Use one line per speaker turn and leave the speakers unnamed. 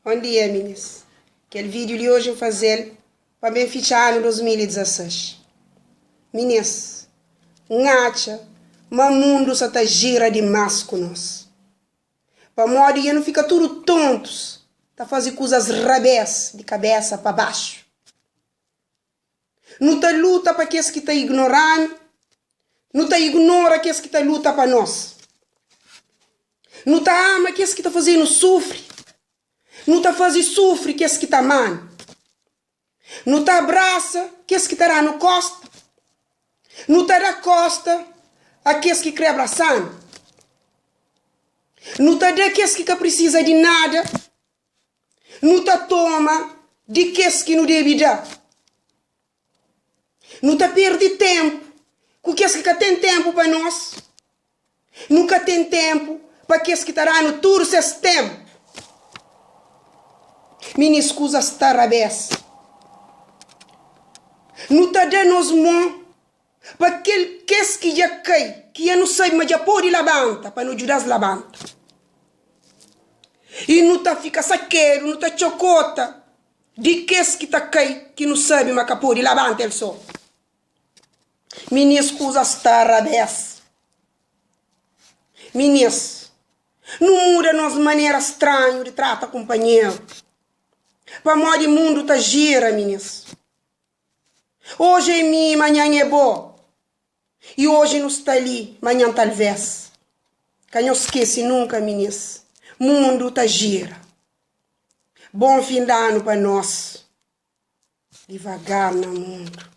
Onde é, meninas? Aquele vídeo de hoje eu fazer para bem fichar no 2016. Meninas, ngacha, mas o mundo só tá gira demais com nós. Para modo que não fica tudo tontos, tá fazendo coisas rabés de cabeça para baixo. Não tá luta para aqueles que tá ignorando, não tá ignora aqueles que tá luta para nós. Não tá ama aqueles que tá fazendo sofre. Não tá fazendo sofre aqueles que tá amando. Não tá abraça aqueles que tá no costa. Não tá da costa aqueles que quer abraçando. Não tá daqueles que precisa de nada. Não tá toma de aqueles que não deve dar. Não tá perde tempo com aqueles que tem tempo para nós. Nunca tem tempo para aqueles que estarão no todo esse tempo. Minha escusa está rabés. Não tá dando nos mãos para aqueles que já cai, que já não sabe, mas já pode levantar, para não ajudar a levantar. E não tá fica saqueiro, não tá chocota de aqueles que tá cai, que não sabe, mas que pode levantar ele só. Minha escusa está rabés. Meninas, não muda nossa maneira estranha de tratar companheiro. Para modo o mundo tá gira, meninas. Hoje é mim, amanhã é bom. E hoje não está ali, amanhã talvez. Que não esquece nunca, meninas. Mundo tá gira. Bom fim de ano para nós. Devagar no mundo.